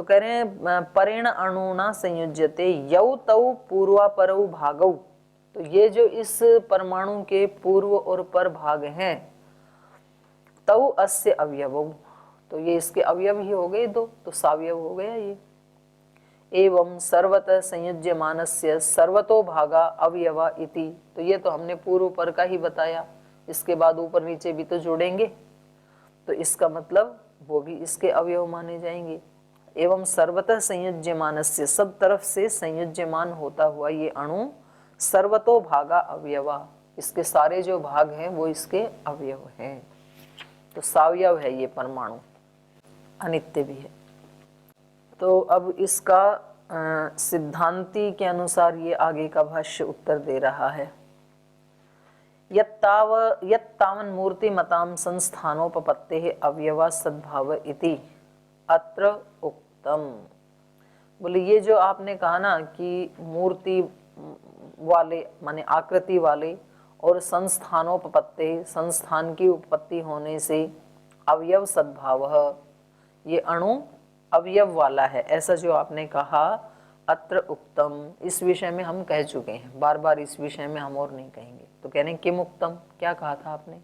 कह रहे हैं परेण अणुना संयुज्यते यौ तौ पूर्वापरौ भागौ। तो ये जो इस परमाणु के पूर्व और पर भाग हैं, तौ अस्य अवयवौ, तो ये इसके अवयव ही हो गए दो, तो सावयव हो गया ये। एवं सर्वतः संयुज्यमानस्य सर्वतो भागा अवयवा इति, तो ये तो हमने पूर्व पर का ही बताया, इसके बाद ऊपर नीचे भी तो जोड़ेंगे, तो इसका मतलब वो भी इसके अवयव माने जाएंगे। एवं सर्वतः संयुज्यमानस्य, सब तरफ से संयुज्यमान होता हुआ ये अणु, सर्वतो भागा अवयवा, इसके सारे जो भाग हैं वो इसके अवयव हैं, तो सावयव है ये परमाणु, अनित्य भी है। तो अब इसका सिद्धांति के अनुसार ये आगे का भाष्य उत्तर दे रहा है। यत्तावन मूर्ति मताम संस्थानोपपत्ते अवयवा सद्भाव इति अत्र उक्तम। बोले ये जो आपने कहा ना कि मूर्ति वाले माने आकृति वाले और संस्थानोपपत्ते, संस्थान की उत्पत्ति होने से अवयव सद्भाव, ये अणु अवयव वाला है, ऐसा जो आपने कहा, अत्र उक्तम, इस विषय में हम कह चुके हैं, बार बार इस विषय में हम और नहीं कहेंगे। तो कह रहे हैं किम उक्तम, क्या कहा था आपने?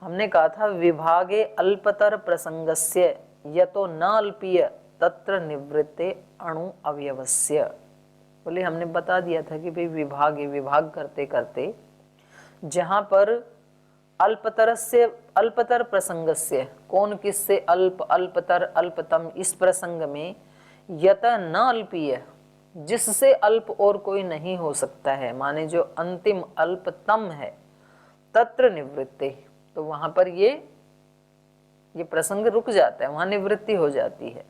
हमने कहा था विभागे अल्पतर प्रसंगस्य यतो न अल्पीय तत्र निवृत्ते अणु अवयवस्य। बोले हमने बता दिया था कि भाई विभाग करते करते जहां पर अल्पतर प्रसंगस्य, कौन किससे अल्प, अल्पतर, अल्पतम, इस प्रसंग में यत न अल्पीय, जिससे अल्प और कोई नहीं हो सकता है, माने जो अंतिम अल्पतम है, तत्र निवृत्ति, तो वहां पर ये प्रसंग रुक जाता है, वहां निवृत्ति हो जाती है।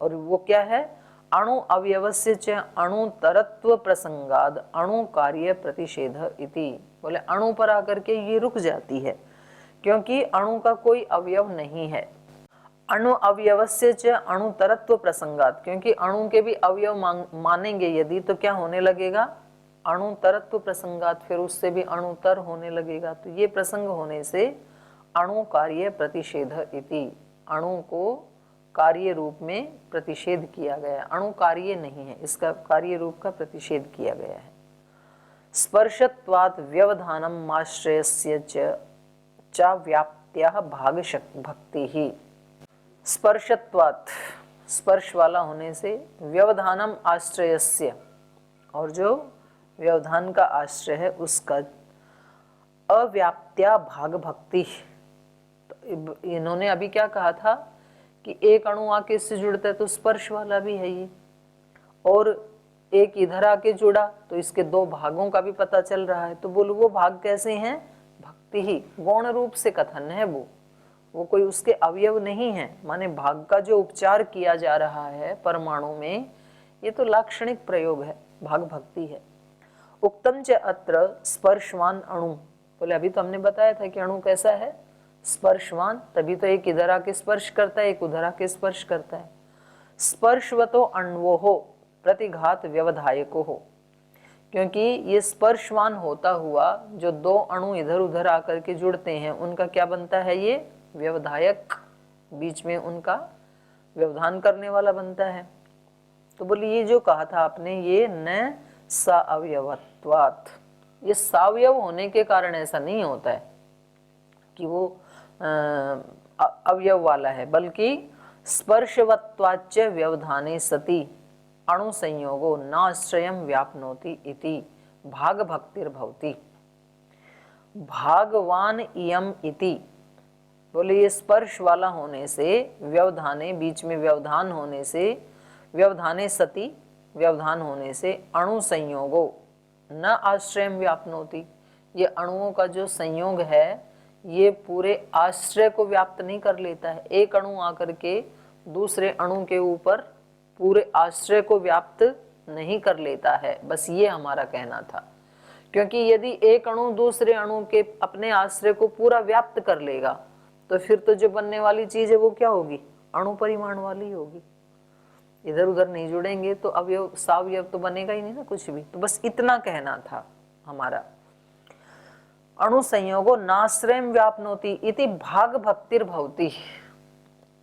और वो क्या है? अणु अवयवस्य च अणुतरत्व प्रसंगाद अणु कार्य प्रतिषेध इति। बोले अणु पर आकर के ये रुक जाती है, क्योंकि अणु का कोई अवयव नहीं है। अणु अवयवस्य च अणुतरत्व प्रसंगात, क्योंकि अणु के भी अवयव मानेंगे यदि, तो क्या होने लगेगा? अणुतरत्व प्रसंगात, फिर उससे भी अणुतर होने लगेगा। तो ये प्रसंग होने से अणु कार्य प्रतिषेध इति, अणु को कार्य रूप में प्रतिषेध किया गया, अणु कार्य नहीं है, इसका कार्य रूप का प्रतिषेध किया गया है। स्पर्शत्वात् व्यवधानम आश्रयस्य च व्याप्त्याः भाग भक्ति ही। स्पर्शत्वात्, स्पर्श वाला होने से, व्यवधानम आश्रयस्य, और जो व्यवधान का आश्रय है उसका, अव्याप्त्या भाग भक्ति। तो इन्होंने अभी क्या कहा था कि एक अणु आके इससे जुड़ता है तो स्पर्श वाला भी है ये, और एक इधर आके जुड़ा तो इसके दो भागों का भी पता चल रहा है। तो बोलो वो भाग कैसे हैं? भक्ति ही, गौण रूप से कथन है वो कोई उसके अवयव नहीं है, माने भाग का जो उपचार किया जा रहा है परमाणु में, ये तो लाक्षणिक प्रयोग है, भाग भक्ति है। उक्तम च अत्र स्पर्शवान अणु, बोले अभी तो हमने बताया था कि अणु कैसा है? स्पर्शवान, तभी तो एक इधर आके स्पर्श करता है, एक उधर आके स्पर्श करता है। स्पर्शवतो अण्वो हो प्रतिघात व्यवधायको हो, क्योंकि ये स्पर्शवान होता हुआ जो दो अणु इधर उधर आकर के जुड़ते हैं, उनका क्या बनता है? ये व्यवधायक, बीच में उनका व्यवधान करने वाला बनता है। तो बोले ये जो कहा था आपने, ये न सावयवत्वात्, ये सावयव होने के कारण ऐसा नहीं होता है कि वो अवयव वाला है, बल्कि स्पर्शवत्वाच्च व्यवधाने सति अणु संयोगो नाश्रयं व्याप्नोति इति भाग भक्तिर्भवति भागवान इयम इति। बोले ये स्पर्श वाला होने से, व्यवधाने, बीच में व्यवधान होने से, व्यवधाने सति, व्यवधान होने से, अणु संयोगो न आश्रयं व्याप्नोति, ये अणुओं का जो संयोग है ये पूरे आश्रय को व्याप्त नहीं कर लेता है। एक अणु आकर के दूसरे अणु के ऊपर पूरे आश्रय को व्याप्त नहीं कर लेता है, बस ये हमारा कहना था। क्योंकि यदि एक अणु दूसरे अणु के अपने आश्रय को पूरा व्याप्त कर लेगा, तो फिर तो जो बनने वाली चीज है वो क्या होगी? अणु परिमाण वाली होगी। इधर उधर नहीं जुड़ेंगे तो अवयव, सावयव तो बनेगा ही नहीं ना कुछ भी। तो बस इतना कहना था हमारा। अणु संयोगो नाश्रयं व्याप्नोति इति भाग भक्तिर्भवति।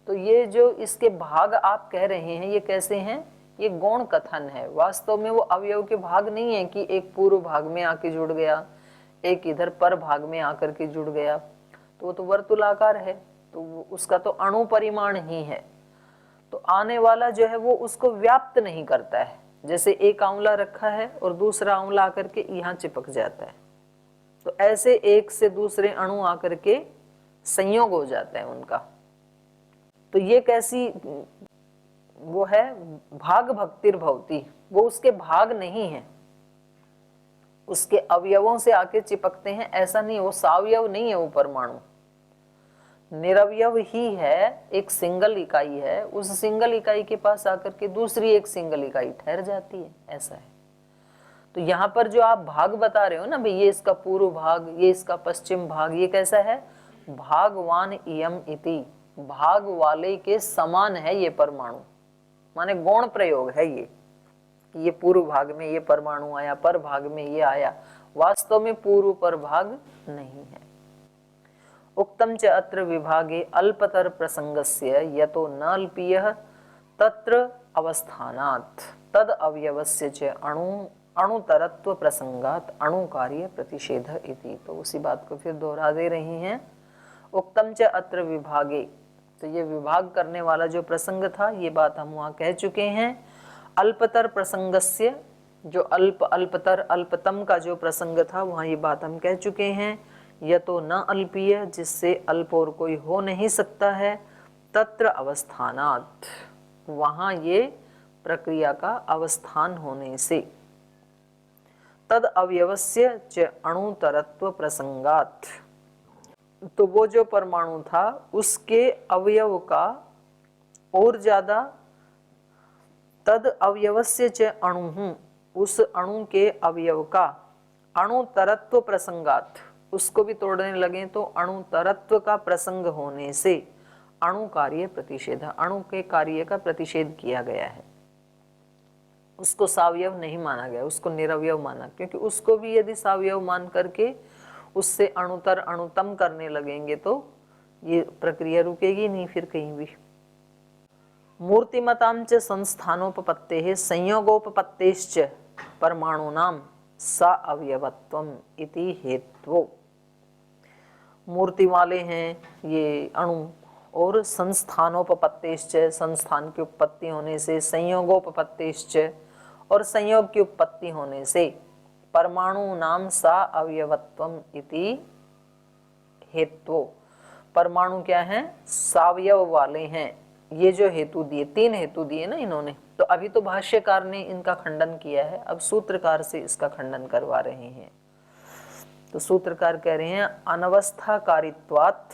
तो ये जो इसके भाग आप कह रहे हैं ये कैसे हैं, ये गौण कथन है। वास्तव में वो अवयव के भाग नहीं है कि एक पूर्व भाग में आके जुड़ गया, एक इधर पर भाग में आकर के जुड़ गया, तो वो तो वर्तुलाकार है, तो उसका तो अणु परिमाण ही है। तो आने वाला जो है वो उसको व्याप्त नहीं करता है। जैसे एक आंवला रखा है और दूसरा आंवला आकर के यहाँ चिपक जाता है, तो ऐसे एक से दूसरे अणु आकर के संयोग हो जाता है उनका। तो ये कैसी वो है, भाग भक्तिर भवती, वो उसके भाग नहीं है, उसके अवयवों से आके चिपकते हैं, ऐसा नहीं, वो सावयव नहीं है, वो परमाणु निरवयव ही है, एक सिंगल इकाई है। उस सिंगल इकाई के पास आकर के दूसरी एक सिंगल इकाई ठहर जाती है, ऐसा है। तो यहाँ पर जो आप भाग बता रहे हो ना भाई, ये इसका पूर्व भाग, ये इसका पश्चिम भाग, ये कैसा है, भागवान इयम इति, भाग वाले के समान है ये परमाणु, माने गौण प्रयोग है ये पूर्व भाग में ये परमाणु आया, पर भाग में ये आया, वास्तव में पूर्व पर भाग नहीं है। उक्तम च अत्र विभागे अल्पतर प्रसंगस्य यतो न अल्पीयः तत्र अवस्थानात् तद अवयवस्य च अणुतरत्व प्रसंगात अणुकार्य प्रतिषेध इति। तो उसी बात को फिर दोहरा दे रही हैं। उक्तम च अत्र विभागे, तो ये विभाग करने वाला जो प्रसंग था, ये बात हम वहाँ कह चुके हैं। अल्पतर प्रसंगस्य, जो अल्पतर अल्पतम का जो प्रसंग था, वहाँ ये बात हम कह चुके हैं। यह तो न अल्पीय, जिससे अल्प और कोई हो नहीं सकता है, तत्र अवस्थानात्, वहाँ ये प्रक्रिया का अवस्थान होने से, तद अवयवस्य च अणुतरत्व प्रसंगात्, तो वो जो परमाणु था उसके अवयव का और ज्यादा, तद अवयवस्य च अणु, उस अणु के अवयव का, अणुतरत्व प्रसंगात्, उसको भी तोड़ने लगे तो अणुतरत्व का प्रसंग होने से अणु कार्य प्रतिषेध, अणु के कार्य का प्रतिषेध किया गया है। उसको सावयव नहीं माना गया, उसको निरवयव माना, क्योंकि उसको भी यदि सावयव मान करके उससे अणुतर अणुतम करने लगेंगे तो ये प्रक्रिया रुकेगी नहीं फिर कहीं भी। मूर्तिमतां च संस्थानोपपत्तेः संयोगोपपत्तेश्च परमाणूनां सा अवयवत्वम इति हेत्वो। मूर्ति वाले हैं ये अणु, और संस्थानोपपत्तेश्च, संस्थान की उत्पत्ति होने से, संयोगोपपत्तेश्च, और संयोग की उत्पत्ति होने से, परमाणु नाम सा अवयवत्वम इति हेत्वो। परमाणु क्या है, सावयव वाले हैं। ये जो हेतु दिए, तीन हेतु दिए ना इन्होंने, तो अभी तो भाष्यकार ने इनका खंडन किया है, अब सूत्रकार से इसका खंडन करवा रहे हैं। तो सूत्रकार कह रहे हैं अनवस्थाकारित्वात्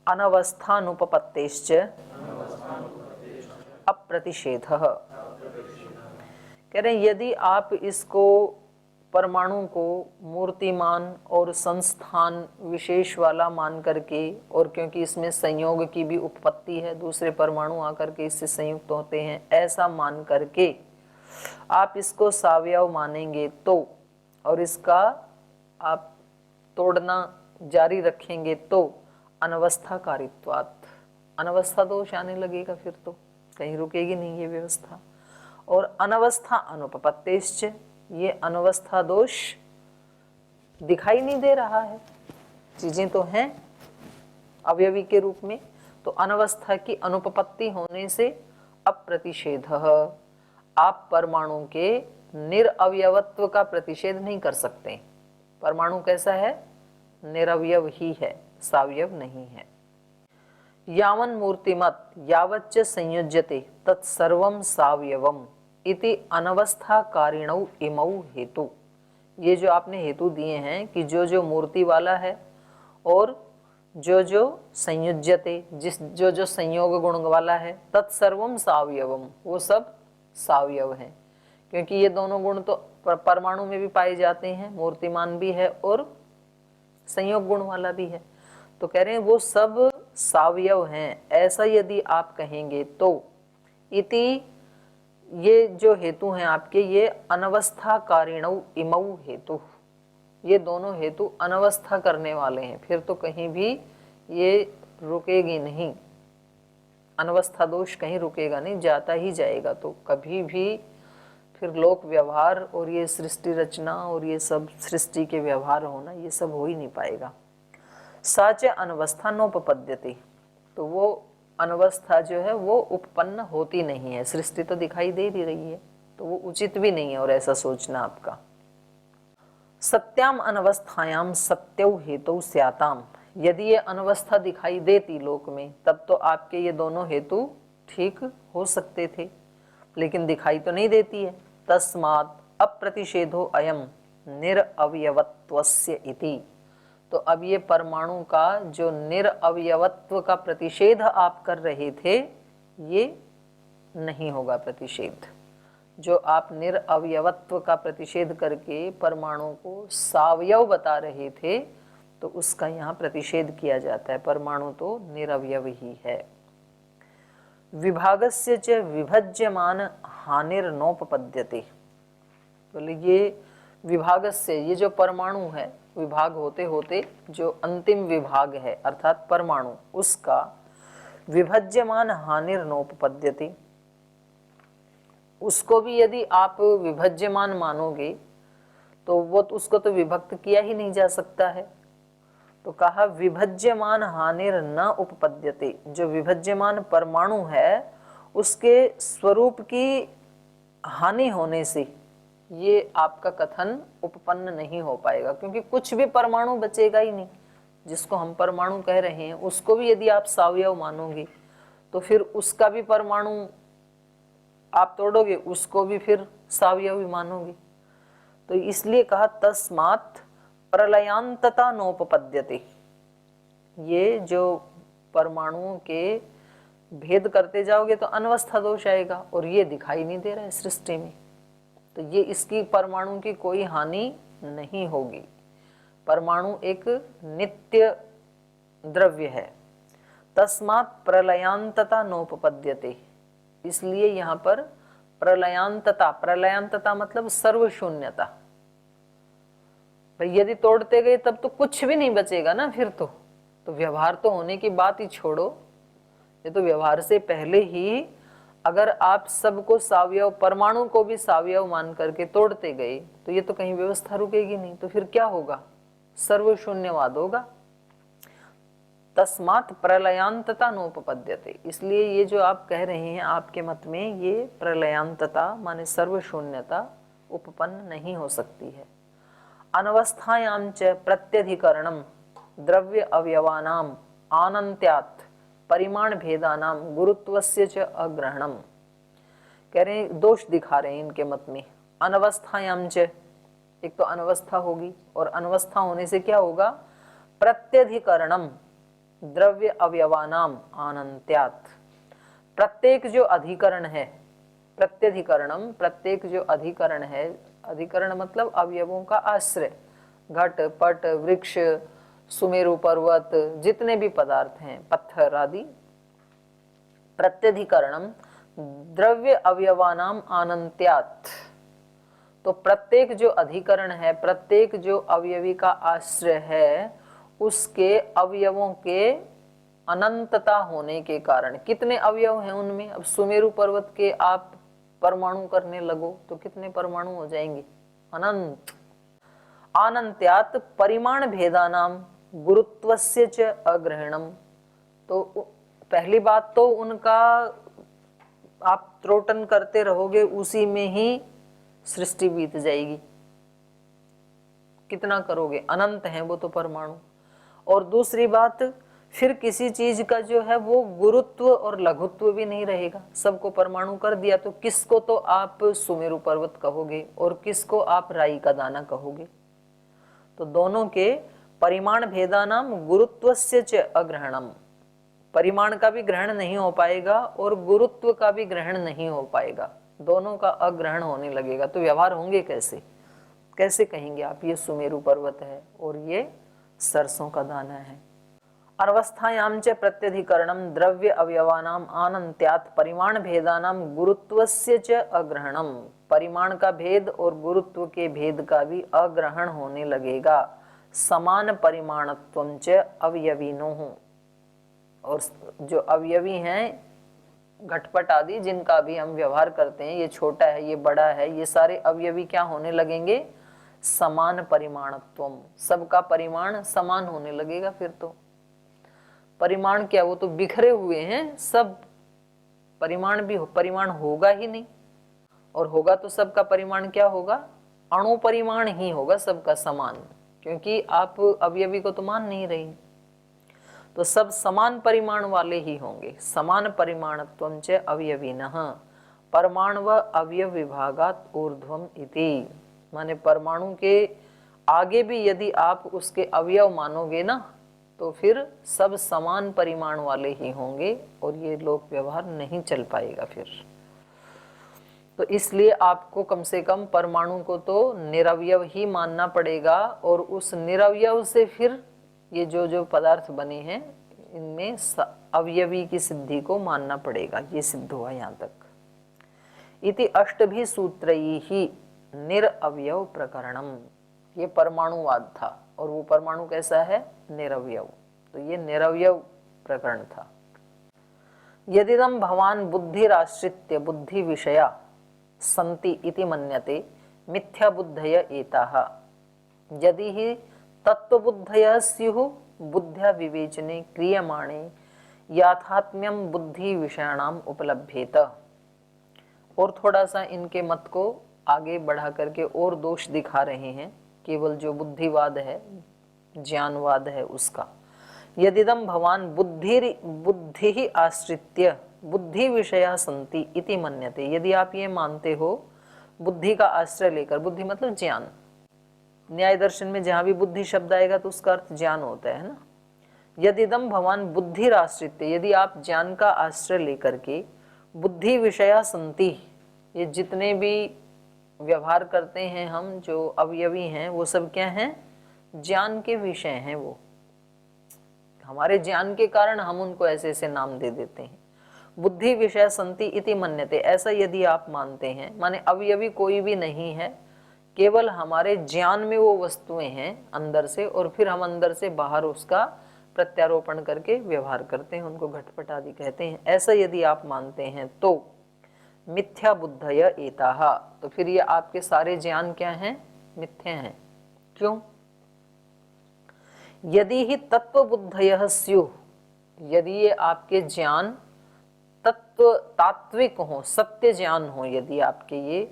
अनवस्थानुपपत्तेश्च अप्रतिषेधः। कह रहे हैं यदि आप इसको, परमाणु को मूर्तिमान और संस्थान विशेष वाला मान करके, और क्योंकि इसमें संयोग की भी उत्पत्ति है, दूसरे परमाणु आकर के इससे संयुक्त होते हैं, ऐसा मान करके आप इसको सावयव मानेंगे तो, और इसका आप तोड़ना जारी रखेंगे तो अनवस्थाकारित्वात्, अनवस्था दोष आने लगेगा, फिर तो कहीं रुकेगी नहीं ये व्यवस्था। और अनवस्था अनुपपत्तेश्च, ये अनवस्था दोष दिखाई नहीं दे रहा है, चीजें तो हैं अवयवी के रूप में, तो अनवस्था की अनुपपत्ति होने से अप्रतिषेधः, आप परमाणु के निरअवयवत्व का प्रतिषेध नहीं कर सकते। परमाणु कैसा है, निरवयव ही है, सावयव नहीं है। यावन मूर्तिमत यावच्च संयुज्यते तत्सर्वं सावयवम् इति अनवस्थाकारिणौ इमौ हेतु। ये जो आपने हेतु दिए हैं कि जो जो मूर्ति वाला है और जो जो संयुज्यते, जो जो संयोग गुण वाला है, तत्सर्वम सावयवम, वो सब सावयव हैं, क्योंकि ये दोनों गुण तो परमाणु में भी पाए जाते हैं, मूर्तिमान भी है और संयोग गुण वाला भी है। तो कह रहे हैं वो सब सावयव हैं, ऐसा यदि आप कहेंगे तो इति, ये जो हेतु हैं आपके, ये अनवस्थाकारिणौ इमौ हेतु, ये दोनों हेतु अनवस्था करने वाले हैं, फिर तो कहीं भी ये रुकेगी नहीं, अनवस्था दोष कहीं रुकेगा नहीं, जाता ही जाएगा। तो कभी भी फिर लोक व्यवहार और ये सृष्टि रचना और ये सब सृष्टि के व्यवहार होना, ये सब हो ही नहीं पाएगा। साच अनवस्था नोपपद्यते, तो वो अनवस्था जो है वो उपपन्न होती नहीं है। सृष्टि तो दिखाई दे ही रही है, तो वो उचित भी नहीं है और ऐसा सोचना आपका। सत्याम अनवस्थायाम सत्यौ हेतु स्याताम, यदि ये अनवस्था दिखाई देती लोक में तब तो आपके ये दोनों हेतु ठीक हो सकते थे, लेकिन दिखाई तो नहीं देती है। तस्मात् अप्रतिषेधो अयम निरअवयवत्वस्य इति, तो अब ये परमाणु का जो निरअवयवत्व का प्रतिषेध आप कर रहे थे, ये नहीं होगा प्रतिषेध। जो आप निरअवयवत्व का प्रतिषेध करके परमाणु को सावयव बता रहे थे, तो उसका यहाँ प्रतिषेध किया जाता है। परमाणु तो निरवयव ही है। विभागस्य च विभज्यमान हानिर्नोपपद्यते, बोले ये विभागस्य, ये जो परमाणु है, विभाग होते होते जो अंतिम विभाग है अर्थात परमाणु, उसका विभज्यमान हानिर्नोपपद्यते, उसको भी यदि आप विभज्यमान मानोगे तो वो उसको तो विभक्त किया ही नहीं जा सकता है। तो कहा विभज्यमान हानिर न उपपद्यते, जो विभज्यमान परमाणु है उसके स्वरूप की हानि होने से ये आपका कथन उपपन्न नहीं हो पाएगा, क्योंकि कुछ भी परमाणु बचेगा ही नहीं। जिसको हम परमाणु कह रहे हैं उसको भी यदि आप सावयव मानोगे तो फिर उसका भी परमाणु आप तोड़ोगे, उसको भी फिर सावयव ही मानोगे। तो इसलिए कहा तस्मात् प्रलयांतता नोपपद्यते, ये जो परमाणुओं के भेद करते जाओगे तो अनवस्था दोष आएगा, और ये दिखाई नहीं दे रहा है सृष्टि में, तो ये इसकी परमाणु की कोई हानि नहीं होगी। परमाणु एक नित्य द्रव्य है। तस्मात् प्रलयांतता नोपपद्यते, इसलिए यहाँ पर प्रलयांतता, प्रलयांतता मतलब सर्वशून्यता। भाई यदि तोड़ते गए तब तो कुछ भी नहीं बचेगा ना, फिर तो व्यवहार तो होने की बात ही छोड़ो। ये तो व्यवहार से पहले ही अगर आप सबको सावयव, परमाणु को भी सावयव मान करके तोड़ते गए तो ये तो कहीं व्यवस्था रुकेगी नहीं, तो फिर क्या होगा? सर्वशून्यवाद होगा। तस्मात् प्रलयांतता नोपपद्यते, इसलिए ये जो आप कह रहे हैं आपके मत में, ये प्रलयांतता माने सर्वशून्यता उपपन्न नहीं हो सकती है। अनवस्थायां च प्रत्यधिकरणम द्रव्य अवयवानाम आनंत्यात् परिमाण भेदानाम गुरुत्वस्य च अग्रहणम, कह रहे हैं दोष दिखा रहे हैं इनके मत में। अनवस्थायां च, एक तो अनवस्था होगी, और अनवस्था होने से क्या होगा? प्रत्यधिकरणम द्रव्य अवयवानाम आनंत्यात्, प्रत्येक जो अधिकरण है, प्रत्यधिकरणम, प्रत्येक जो अधिकरण है, अधिकरण मतलब अवयवों का आश्रय, घट पट वृक्ष सुमेरु पर्वत जितने भी पदार्थ हैं, पत्थर आदि, प्रत्यधिकरणम द्रव्य अवयवानाम आनंत्यात्, तो प्रत्येक जो अधिकरण है, प्रत्येक जो अवयवी का आश्रय है, उसके अवयवों के अनंतता होने के कारण, कितने अवयव हैं उनमें? अब सुमेरु पर्वत के आप परमाणु करने लगो तो कितने परमाणु हो जाएंगे? अनंत। आनंत्यात् परिमाण भेदानाम गुरुत्वस्य च अग्रहणम, तो पहली बात तो उनका आप त्रोटन करते रहोगे, उसी में ही सृष्टि बीत जाएगी। कितना करोगे? अनंत है वो तो परमाणु। और दूसरी बात, फिर किसी चीज का जो है वो गुरुत्व और लघुत्व भी नहीं रहेगा। सबको परमाणु कर दिया तो किसको तो आप सुमेरु पर्वत कहोगे और किसको आप राई का दाना कहोगे। तो दोनों के परिमाण भेदानाम गुरुत्वस्य च अग्रहणम, परिमाण का भी ग्रहण नहीं हो पाएगा और गुरुत्व का भी ग्रहण नहीं हो पाएगा, दोनों का अग्रहण होने लगेगा। तो व्यवहार होंगे कैसे? कैसे कहेंगे आप ये सुमेरु पर्वत है और ये सरसों का दाना है? अनवस्थायां च प्रत्यधिकरणम द्रव्य अवयवानाम आनंत्यात् परिमाण भेदानाम गुरुत्वस्य च अग्रहणम, परिमाण का भेद और गुरुत्व के भेद का भी अग्रहण होने लगेगा। समान परिमाणत्वं च अवयविनोः, और जो अवयवी हैं घटपट आदि जिनका भी हम व्यवहार करते हैं, ये छोटा है ये बड़ा है, ये सारे अवयवी क्या होने लगेंगे, समान परिमाणत्वम, सबका परिमाण समान होने लगेगा। फिर तो परिमाण क्या, वो तो बिखरे हुए हैं सब, परिमाण भी परिमाण होगा ही नहीं, और होगा तो सबका परिमाण क्या होगा, अणु परिमाण ही होगा सबका समान, क्योंकि आप अवयवी को तो मान नहीं रही, तो सब समान परिमाण वाले ही होंगे। समान परिमाणत्वं च अवयविनः परमाणु व अवयव विभागात ऊर्ध्वम इति, माने परमाणु के आगे भी यदि आप उसके अवयव मानोगे ना, तो फिर सब समान परिमाण वाले ही होंगे और ये लोक व्यवहार नहीं चल पाएगा फिर। तो इसलिए आपको कम से कम परमाणु को तो निरवयव ही मानना पड़ेगा, और उस निरवयव से फिर ये जो जो पदार्थ बने हैं इनमें अवयवी की सिद्धि को मानना पड़ेगा। ये सिद्ध हुआ यहाँ तक। इति अष्टभी सूत्रैः ही निरअवयव प्रकरणम, ये परमाणुवाद था, और वो परमाणु कैसा है, निरवयव, तो ये निरवयव प्रकरण था। यदिदं भवान बुद्धिराश्रित्य बुद्धि विषया संति इति मन्यते मिथ्या बुद्धय एताः, यदि ही तत्वबुद्धयः स्युः बुद्ध्या विवेचने क्रियमाणे याथात्म्यं बुद्धि विषयाणाम उपलभ्येत। और थोड़ा सा इनके मत को आगे बढ़ा करके और दोष दिखा रहे हैं, केवल जो बुद्धिवाद है, ज्ञानवाद है उसका। यदिदं भवान बुद्धि आश्रित्य बुद्धि विषया संति इति मन्यते, यदि आप ये मानते हो बुद्धि का आश्रय लेकर, बुद्धि मतलब ज्ञान, न्याय दर्शन में जहां भी बुद्धि शब्द आएगा तो उसका अर्थ ज्ञान होता है ना। यदिदं भवान बुद्धिराश्रित्य, यदि आप ज्ञान का आश्रय लेकर के बुद्धि विषया संति, ये जितने भी व्यवहार करते हैं हम जो अवयवी हैं वो सब क्या हैं, ज्ञान के विषय हैं, वो हमारे ज्ञान के कारण हम उनको ऐसे ऐसे नाम दे देते हैं। बुद्धि विषय संति इति मन्यते, ऐसा यदि आप मानते हैं, माने अवयवी कोई भी नहीं है, केवल हमारे ज्ञान में वो वस्तुएं हैं अंदर से, और फिर हम अंदर से बाहर उसका प्रत्यारोपण करके व्यवहार करते हैं, उनको घटपट आदि कहते हैं। ऐसा यदि आप मानते हैं तो मिथ्या बुद्धय एताः, तो फिर ये आपके सारे ज्ञान क्या हैं, मिथ्या हैं। क्यों? यदि ही तत्व बुद्धयः स्युः, यदि ये आपके ज्ञान तत्व तात्विक हो, सत्य ज्ञान हो, यदि आपके ये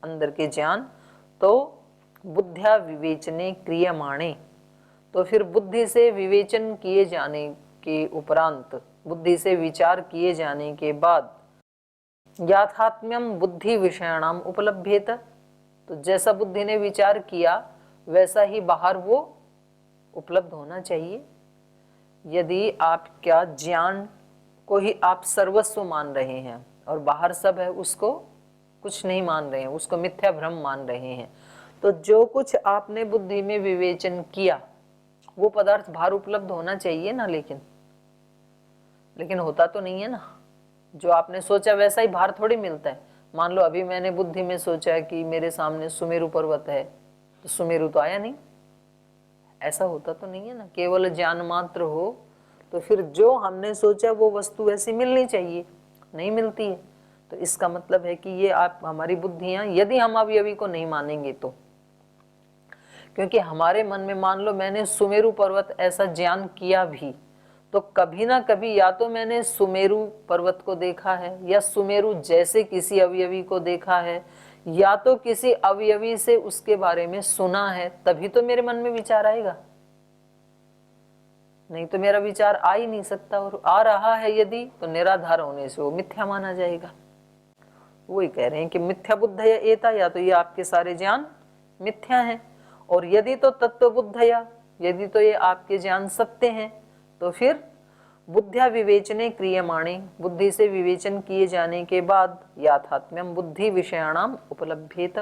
अंदर के ज्ञान, तो बुद्ध्या विवेचने क्रियमाणे, तो फिर बुद्धि से विवेचन किए जाने के उपरांत, बुद्धि से विचार किए जाने के बाद याथात्म्यम बुद्धि विषयाणाम उपलभ्येत, तो जैसा बुद्धि ने विचार किया वैसा ही बाहर वो उपलब्ध होना चाहिए। यदि आपका ज्ञान को ही आप सर्वस्व मान रहे हैं और बाहर सब है उसको कुछ नहीं मान रहे हैं, उसको मिथ्या भ्रम मान रहे हैं, तो जो कुछ आपने बुद्धि में विवेचन किया वो पदार्थ बाहर उपलब्ध होना चाहिए ना, लेकिन होता तो नहीं है ना। जो आपने सोचा वैसा ही बाहर थोड़ी मिलता है। मान लो अभी मैंने बुद्धि में सोचा कि मेरे सामने सुमेरु पर्वत है, तो सुमेरु तो आया नहीं, ऐसा होता तो नहीं है ना। केवल ज्ञान मात्र हो तो फिर जो हमने सोचा वो वस्तु ऐसी मिलनी चाहिए, नहीं मिलती है। तो इसका मतलब है कि ये आप हमारी बुद्धियां, यदि हम अवयवी को नहीं मानेंगे तो, क्योंकि हमारे मन में मान लो मैंने सुमेरु पर्वत ऐसा ज्ञान किया भी, तो कभी ना कभी या तो मैंने सुमेरु पर्वत को देखा है, या सुमेरु जैसे किसी अवयवी को देखा है, या तो किसी अवयवी से उसके बारे में सुना है, तभी तो मेरे मन में विचार आएगा, नहीं तो मेरा विचार आ ही नहीं सकता। और आ रहा है यदि, तो निराधार होने से वो मिथ्या माना जाएगा। वही कह रहे हैं कि मिथ्या बुद्धय एता, या तो ये आपके सारे ज्ञान मिथ्या हैं, और यदि तो तत्व बुद्धया, यदि तो ये आपके ज्ञान सत्य हैं, तो फिर बुद्ध्या विवेचने क्रियमाणे, बुद्धि से विवेचन किए जाने के बाद याथात्म्यम बुद्धि विषयाणाम उपलभ्येत,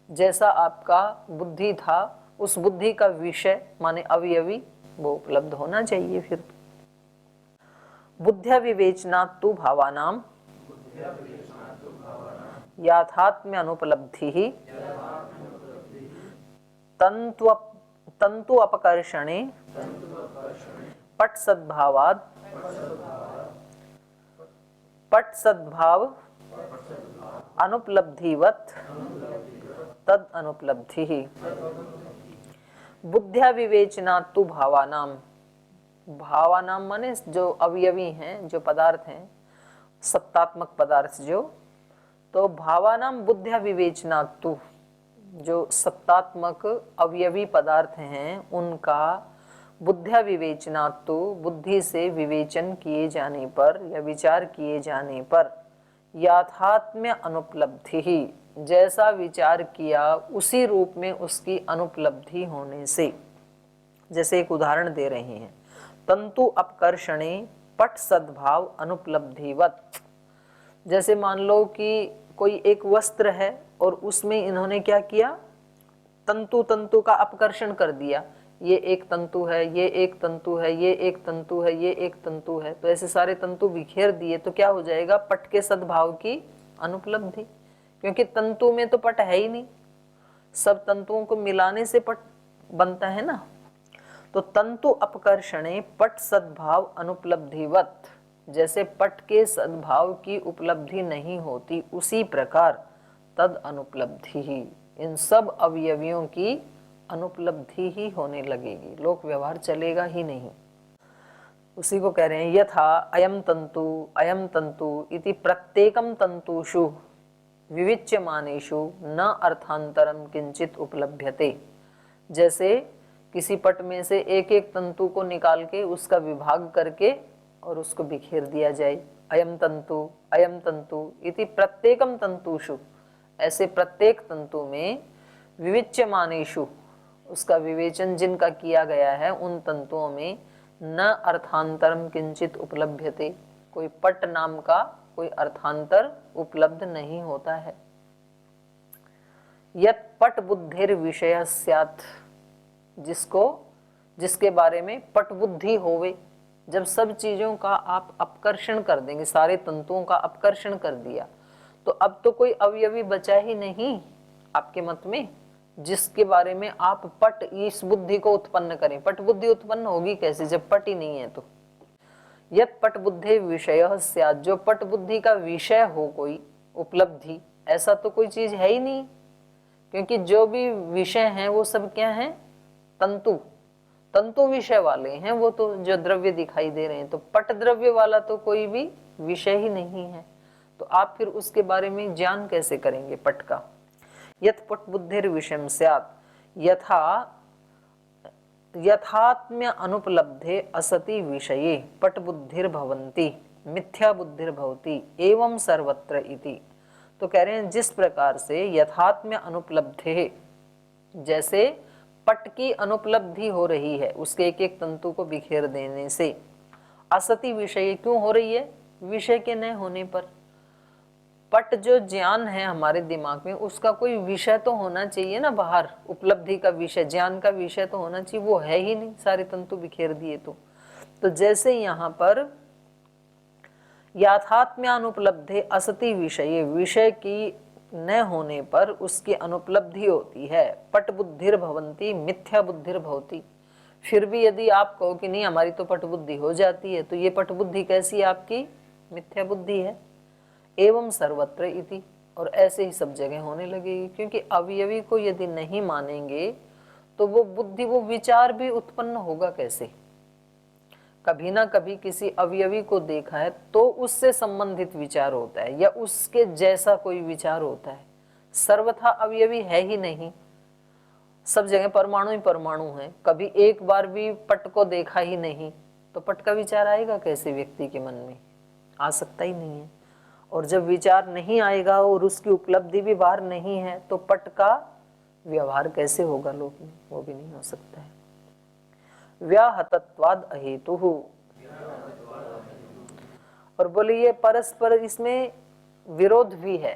जैसा आपका बुद्धि था उस बुद्धि का विषय माने अवयवी वो उपलब्ध होना चाहिए। फिर बुद्ध्या विवेचनात् तु भावानाम याथात्म्य अनुपलब्धि ही तंतु अपकर्षणे पट सद्भावाद पट सद्भाव अनुपलब्धिवत तद अनुपलब्धि। बुद्ध्या विवेचना तु भावानाम, भावानाम माने जो अवयवी हैं, जो पदार्थ हैं, सत्तात्मक पदार्थ जो, तो भावानाम बुद्ध्या विवेचना तु, जो सत्तात्मक अवयवी पदार्थ हैं उनका बुद्ध्या विवेचना तो बुद्धि से विवेचन किए जाने पर या विचार किए जाने पर याथात्म्य अनुपलब्धि ही, जैसा विचार किया उसी रूप में उसकी अनुपलब्धि होने से। जैसे एक उदाहरण दे रहे हैं, तंतु अपकर्षणे पट सद्भाव अनुपलब्धिवत। जैसे मान लो कि कोई एक वस्त्र है और उसमें इन्होंने क्या किया, तंतु तंतु का अपकर्षण कर दिया, ये एक तंतु है, ये एक तंतु है, ये एक तंतु है, ये एक तंतु है, तो ऐसे सारे तंतु बिखेर दिए तो क्या हो जाएगा, पट के सद्भाव की अनुपलब्धि। क्योंकि तंतु में तो पट है ही नहीं, सब तंतुओं को मिलाने से पट बनता है ना। तो तंतु अपकर्षणे पट सद्भाव अनुपलब्धिवत, जैसे पट के सद्भाव की उपलब्धि नहीं होती उसी प्रकार तद अनुपलब्धि ही, इन सब अवयवियों की अनुपलब्धि ही होने लगेगी, लोक व्यवहार चलेगा ही नहीं। उसी को कह रहे हैं, यथा अयम तंतु इति प्रत्येकम तंतुषु विविच्यमानेषु न अर्थांतरम किंचित उपलभ्यते। जैसे किसी पट में से एक एक तंतु को निकाल के उसका विभाग करके और उसको बिखेर दिया जाए, अयम तंतु इति प्रत्येकम तंतुषु, ऐसे प्रत्येक तंतु में विविच्यमानेषु, उसका विवेचन जिनका किया गया है उन तंतुओं में न अर्थांतरम किंचित उपलभ्यते, कोई पट नाम का कोई अर्थांतर उपलब्ध नहीं होता है। यत पट बुद्धिर विषय स्यात्, जिसके बारे में पट बुद्धि होवे, जब सब चीजों का आप अपकर्षण कर देंगे, सारे तंतुओं का अपकर्षण कर दिया, तो अब तो कोई अवयवी बचा ही नहीं आपके मत में, जिसके बारे में आप पट इस बुद्धि को उत्पन्न करें। पट बुद्धि उत्पन्न होगी कैसे जब पट ही नहीं है। तो यत पट बुद्धि विषय स्यात्, जो पट बुद्धि का विषय हो कोई उपलब्धि, ऐसा तो कोई चीज है ही नहीं, क्योंकि जो भी विषय हैं वो सब क्या हैं, तंतु विषय वाले हैं वो तो, जो द्रव्य दिखाई दे रहे हैं। तो पट द्रव्य वाला तो कोई भी विषय ही नहीं है, तो आप फिर उसके बारे में ज्ञान कैसे करेंगे पट का। यत पट बुद्धिर विषयम स्यात् यथात्म्य अनुपलब्धे असति विषये पट बुद्धिर भवन्ति मिथ्या बुद्धिर भवति एवं सर्वत्र इति। तो कह रहे हैं जिस प्रकार से यथात्म्य अनुपलब्धे, जैसे पट की अनुपलब्धि हो रही है उसके एक एक तंतु को बिखेर देने से, असति विषय क्यों हो रही है, विषय के न होने पर। पट जो ज्ञान है हमारे दिमाग में उसका कोई विषय तो होना चाहिए ना, बाहर उपलब्धि का विषय, ज्ञान का विषय तो होना चाहिए, वो है ही नहीं, सारे तंतु बिखेर दिए। तो जैसे यहाँ पर याथात्म्यानुपलब्धे असति विषय, विषय की न होने पर उसकी अनुपलब्धि होती है, पट बुद्धिर भवंती मिथ्या बुद्धिर भवती। फिर भी यदि आप कहो कि नहीं हमारी तो पट बुद्धि हो जाती है, तो ये पट बुद्धि कैसी है आपकी, मिथ्या बुद्धि है। एवं सर्वत्र इति, और ऐसे ही सब जगह होने लगेगी, क्योंकि अवयवी को यदि नहीं मानेंगे तो वो बुद्धि, वो विचार भी उत्पन्न होगा कैसे। कभी ना कभी किसी अवयवी को देखा है तो उससे संबंधित विचार होता है या उसके जैसा कोई विचार होता है, सर्वथा अवयवी है ही नहीं, सब जगह परमाणु ही परमाणु है। कभी एक बार भी पट को देखा ही नहीं तो पट का विचार आएगा कैसे व्यक्ति के मन में, आ सकता ही नहीं है। और जब विचार नहीं आएगा और उसकी उपलब्धि भी बाहर नहीं है तो पट का व्यवहार कैसे होगा लोक में, वो भी नहीं हो सकता है। व्याहतत्वाद अहेतु, और बोलिए परस्पर इसमें विरोध भी है।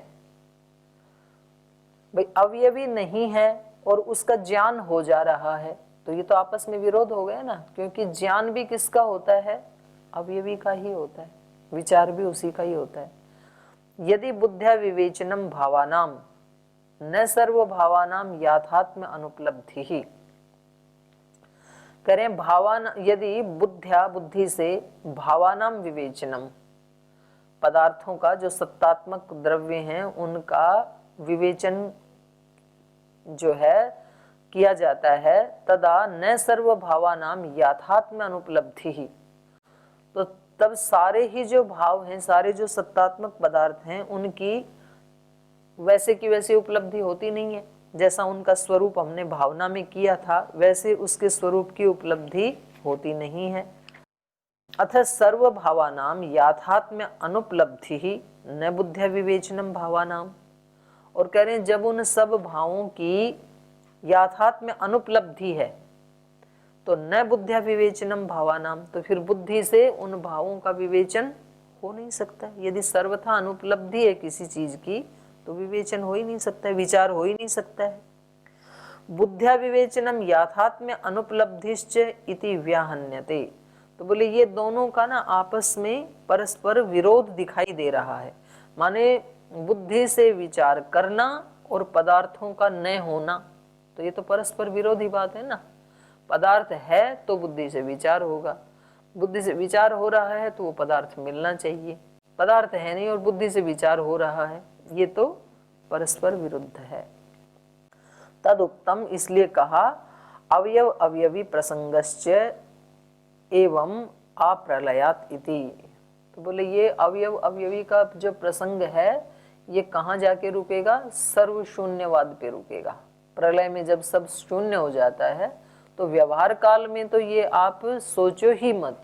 भाई अवयवी नहीं है और उसका ज्ञान हो जा रहा है, तो ये तो आपस में विरोध हो गया ना, क्योंकि ज्ञान भी किसका होता है, अवयवी का ही होता है, विचार भी उसी का ही होता है। यदि बुद्ध्या विवेचनम भावानाम न सर्व भावानाम याथात्म्य अनुपलब्धि ही, करें भावान यदि बुद्ध्या बुद्धि से भावानाम विवेचनम, पदार्थों का जो सत्तात्मक द्रव्य हैं उनका विवेचन जो है किया जाता है, तदा न सर्व भावानाम याथात्म्य अनुपलब्धि ही, तो तब सारे ही जो भाव हैं, सारे जो सत्तात्मक पदार्थ हैं, उनकी वैसे की वैसी उपलब्धि होती नहीं है। जैसा उनका स्वरूप हमने भावना में किया था वैसे उसके स्वरूप की उपलब्धि होती नहीं है। अथ सर्व भावानाम याथात्म्य अनुपलब्धि ही न बुद्ध्या विवेचनम भावानाम, और कह रहे हैं जब उन सब भावों की याथात्म्य अनुपलब्धि है तो न बुद्ध्या विवेचनम भावानाम, तो फिर बुद्धि से उन भावों का विवेचन हो नहीं सकता। यदि सर्वथा अनुपलब्धि है किसी चीज की तो विवेचन हो ही नहीं सकता है, विचार हो ही नहीं सकता है। बुद्ध्या विवेचनम याथात्म्य अनुपलब्धिश्च इति व्याहन्यते, तो बोले ये दोनों का ना आपस में परस्पर विरोध दिखाई दे रहा है। माने बुद्धि से विचार करना और पदार्थों का न होना, तो ये तो परस्पर विरोधी बात है ना। पदार्थ है तो बुद्धि से विचार होगा, बुद्धि से विचार हो रहा है तो वो पदार्थ मिलना चाहिए। पदार्थ है नहीं और बुद्धि से विचार हो रहा है, ये तो परस्पर विरुद्ध है। तदुक्तम, इसलिए कहा अवयव अवयवी प्रसंगश्च एवं अप्रलयात इति, तो बोले ये अवयव अवयवी का जो प्रसंग है ये कहाँ जाके रुकेगा? सर्व शून्यवाद पे रुकेगा। प्रलय में जब सब शून्य हो जाता है तो व्यवहार काल में तो ये आप सोचो ही मत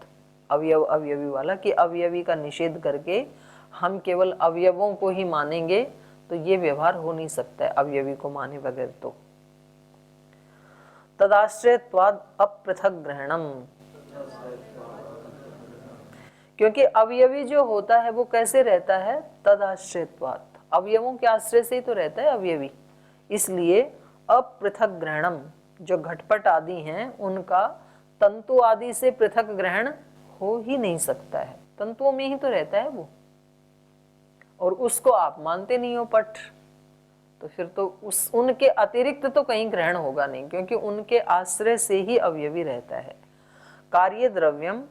अवयव अवयवी वाला, कि अवयवी का निषेध करके हम केवल अवयवों को ही मानेंगे, तो ये व्यवहार हो नहीं सकता है अवयवी को माने बगैर। तो तदाश्रयत्वाद अपृथक ग्रहणम, क्योंकि अवयवी जो होता है वो कैसे रहता है? तदाश्रयत्वाद, अवयवों के आश्रय से ही तो रहता है अवयवी, इसलिए अपृथक ग्रहणम, जो घटपट आदि हैं उनका तंतु आदि से पृथक ग्रहण हो ही नहीं सकता है। तंतुओं में ही तो रहता है वो, और उसको आप मानते नहीं हो पट, तो फिर तो उस उनके अतिरिक्त तो कहीं ग्रहण होगा नहीं, क्योंकि उनके आश्रय से ही अवयवी रहता है। कार्य द्रव्यम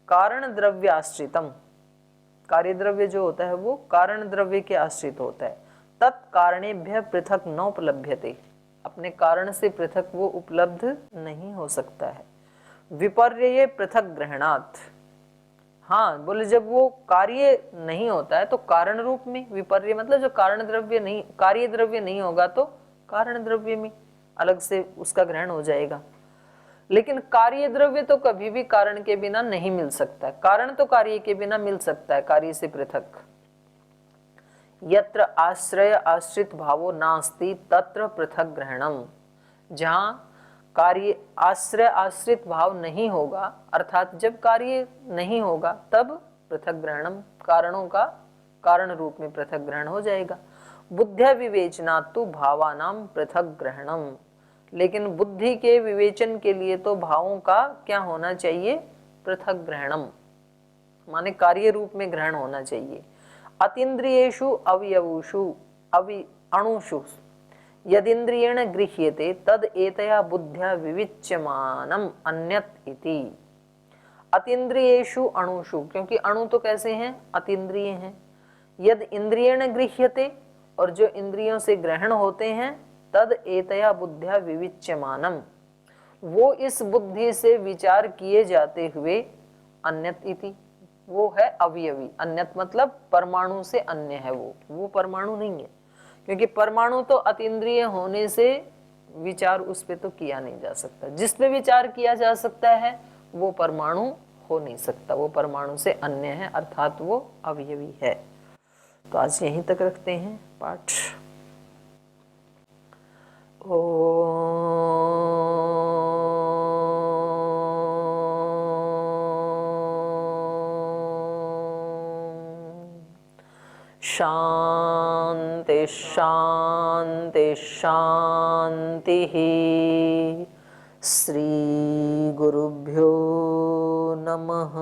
कारण द्रव्य आश्रितम, कार्य द्रव्य जो होता है वो कारण द्रव्य के आश्रित होता है। तत्कारणेभ्य पृथक न उपलभ्यते, अपने कारण से पृथक वो उपलब्ध नहीं हो सकता है। विपर्यये पृथक ग्रहणात्, हाँ बोले जब वो कार्य नहीं होता है तो कारण रूप में, विपर्य मतलब जो कारण द्रव्य नहीं, कार्य द्रव्य नहीं होगा तो कारण द्रव्य में अलग से उसका ग्रहण हो जाएगा। लेकिन कार्य द्रव्य तो कभी भी कारण के बिना नहीं मिल सकता है, कारण तो कार्य के बिना मिल सकता है, कार्य से पृथक। यत्र आश्रय आश्रित भावो नास्ति तत्र पृथक ग्रहणम, जहां कार्य आश्रय आश्रित भाव नहीं होगा, अर्थात जब कार्य नहीं होगा तब पृथक ग्रहणम, कारणों का कारण रूप में पृथक ग्रहण हो जाएगा। बुद्ध्या विवेचनातु भावानाम पृथक ग्रहणम, लेकिन बुद्धि के विवेचन के लिए तो भावों का क्या होना चाहिए? पृथक ग्रहणम, माने कार्य रूप में ग्रहण होना चाहिए। अतीन्द्रियेषु अवयवुषु अणुषु यदिन्द्रियेण गृह्यते तद एतया बुद्ध्या विविच्यमानम अन्यत् इति। अतीन्द्रियेषु अणुषु, क्योंकि अणु तो कैसे हैं? अतीन्द्रिय हैं। यद इंद्रियेण गृह्यते, और जो इंद्रियों से ग्रहण होते हैं, तद एतया बुद्ध्या विविच्यमानम, वो इस बुद्धि से विचार किए जाते हुए अन्यत् इति, वो है अवयवी। अन्यत मतलब परमाणु से अन्य है, वो परमाणु नहीं है, क्योंकि परमाणु तो अतीन्द्रिय होने से विचार उस पे तो किया नहीं जा सकता। जिस पे विचार किया जा सकता है वो परमाणु हो नहीं सकता, वो परमाणु से अन्य है, अर्थात वो अवयवी है। तो आज यहीं तक रखते हैं पाठ। शांति शांति शांति। श्री गुरुभ्यो नमः।